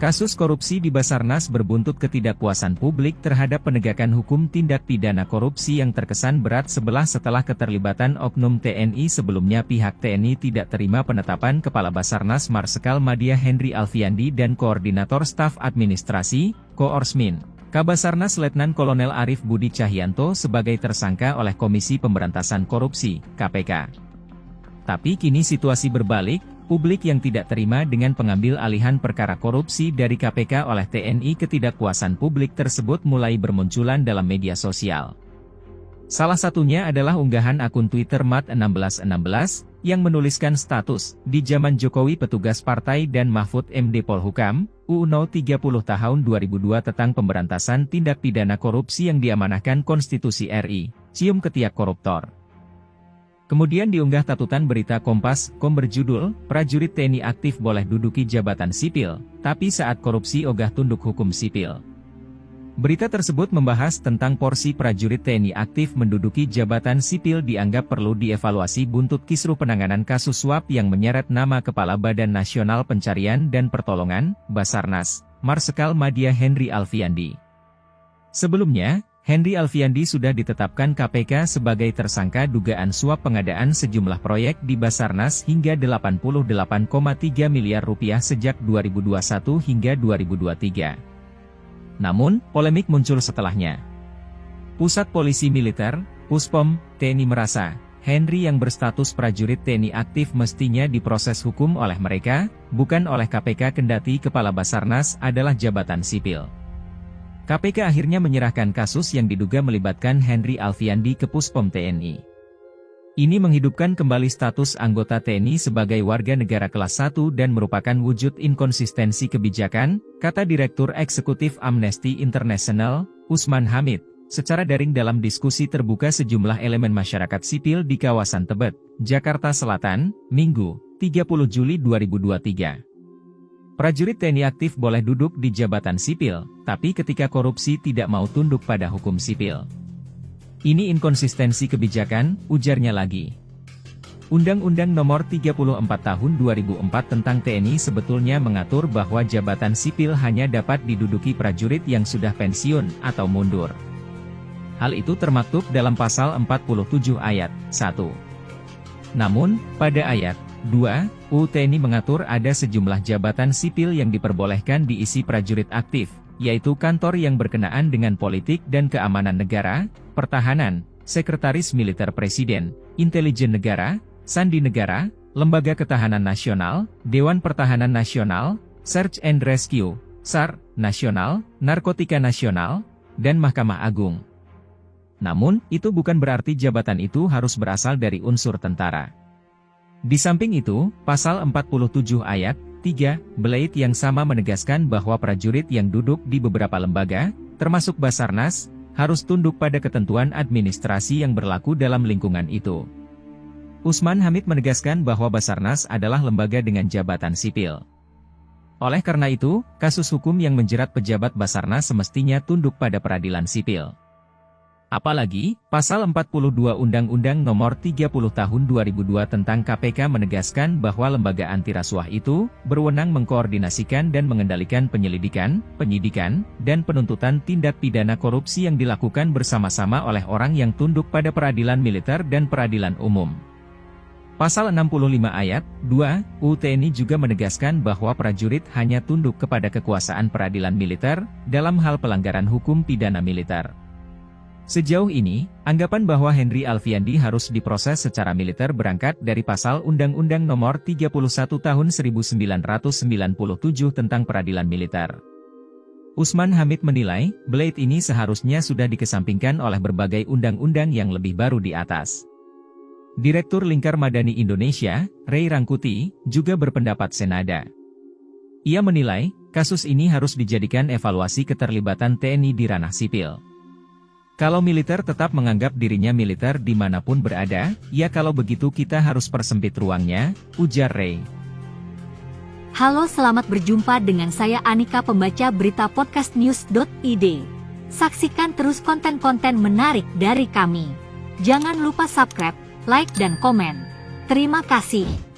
Kasus korupsi di Basarnas berbuntut ketidakpuasan publik terhadap penegakan hukum tindak pidana korupsi yang terkesan berat setelah keterlibatan oknum TNI. Sebelumnya pihak TNI tidak terima penetapan Kepala Basarnas Marsikal Madya Henry Alfiandi dan Koordinator Staf Administrasi, Koorsmin, Kabasarnas Letnan Kolonel Arief Budi Cahyanto sebagai tersangka oleh Komisi Pemberantasan Korupsi, KPK. Tapi kini situasi berbalik. Publik yang tidak terima dengan pengambil alihan perkara korupsi dari KPK oleh TNI, ketidakpuasan publik tersebut mulai bermunculan dalam media sosial. Salah satunya adalah unggahan akun Twitter Mat1616, yang menuliskan status, di zaman Jokowi petugas partai dan Mahfud MD Polhukam, UU 30 tahun 2002 tentang pemberantasan tindak pidana korupsi yang diamanahkan Konstitusi RI, cium ketiak koruptor. Kemudian diunggah tatutan berita Kompas.com berjudul, Prajurit TNI aktif boleh duduki jabatan sipil, tapi saat korupsi ogah tunduk hukum sipil. Berita tersebut membahas tentang porsi prajurit TNI aktif menduduki jabatan sipil dianggap perlu dievaluasi buntut kisruh penanganan kasus suap yang menyeret nama Kepala Badan Nasional Pencarian dan Pertolongan, Basarnas, Marsikal Madya Henry Alfiandi. Sebelumnya, Henry Alfiandi sudah ditetapkan KPK sebagai tersangka dugaan suap pengadaan sejumlah proyek di Basarnas hingga 88,3 miliar rupiah sejak 2021 hingga 2023. Namun, polemik muncul setelahnya. Pusat Polisi Militer, Puspom, TNI merasa, Henry yang berstatus prajurit TNI aktif mestinya diproses hukum oleh mereka, bukan oleh KPK kendati Kepala Basarnas adalah jabatan sipil. KPK akhirnya menyerahkan kasus yang diduga melibatkan Henry Alfiandi ke Puspom TNI. Ini menghidupkan kembali status anggota TNI sebagai warga negara kelas 1 dan merupakan wujud inkonsistensi kebijakan, kata Direktur Eksekutif Amnesty International, Usman Hamid, secara daring dalam diskusi terbuka sejumlah elemen masyarakat sipil di kawasan Tebet, Jakarta Selatan, Minggu, 30 Juli 2023. Prajurit TNI aktif boleh duduk di jabatan sipil, tapi ketika korupsi tidak mau tunduk pada hukum sipil. Ini inkonsistensi kebijakan, ujarnya lagi. Undang-Undang Nomor 34 Tahun 2004 tentang TNI sebetulnya mengatur bahwa jabatan sipil hanya dapat diduduki prajurit yang sudah pensiun atau mundur. Hal itu termaktub dalam pasal 47 ayat 1. Namun, pada ayat 2, UU TNI mengatur ada sejumlah jabatan sipil yang diperbolehkan diisi prajurit aktif, yaitu kantor yang berkenaan dengan politik dan keamanan negara, pertahanan, sekretaris militer presiden, intelijen negara, sandi negara, lembaga ketahanan nasional, Dewan Pertahanan Nasional, Search and Rescue, SAR, nasional, narkotika nasional, dan Mahkamah Agung. Namun, itu bukan berarti jabatan itu harus berasal dari unsur tentara. Di samping itu, pasal 47 ayat 3, Blade yang sama menegaskan bahwa prajurit yang duduk di beberapa lembaga, termasuk Basarnas, harus tunduk pada ketentuan administrasi yang berlaku dalam lingkungan itu. Usman Hamid menegaskan bahwa Basarnas adalah lembaga dengan jabatan sipil. Oleh karena itu, kasus hukum yang menjerat pejabat Basarnas semestinya tunduk pada peradilan sipil. Apalagi, pasal 42 Undang-Undang Nomor 30 Tahun 2002 tentang KPK menegaskan bahwa lembaga anti rasuah itu berwenang mengkoordinasikan dan mengendalikan penyelidikan, penyidikan, dan penuntutan tindak pidana korupsi yang dilakukan bersama-sama oleh orang yang tunduk pada peradilan militer dan peradilan umum. Pasal 65 ayat 2 UU TNI juga menegaskan bahwa prajurit hanya tunduk kepada kekuasaan peradilan militer dalam hal pelanggaran hukum pidana militer. Sejauh ini, anggapan bahwa Henry Alfiandi harus diproses secara militer berangkat dari pasal Undang-Undang Nomor 31 Tahun 1997 tentang Peradilan Militer. Usman Hamid menilai, Blade ini seharusnya sudah dikesampingkan oleh berbagai undang-undang yang lebih baru di atas. Direktur Lingkar Madani Indonesia, Ray Rangkuti, juga berpendapat senada. Ia menilai, kasus ini harus dijadikan evaluasi keterlibatan TNI di ranah sipil. Kalau militer tetap menganggap dirinya militer dimanapun berada, ya kalau begitu kita harus persempit ruangnya, ujar Ray. Halo, selamat berjumpa dengan saya Anika, pembaca berita podcastnews.id. Saksikan terus konten-konten menarik dari kami. Jangan lupa subscribe, like dan komen. Terima kasih.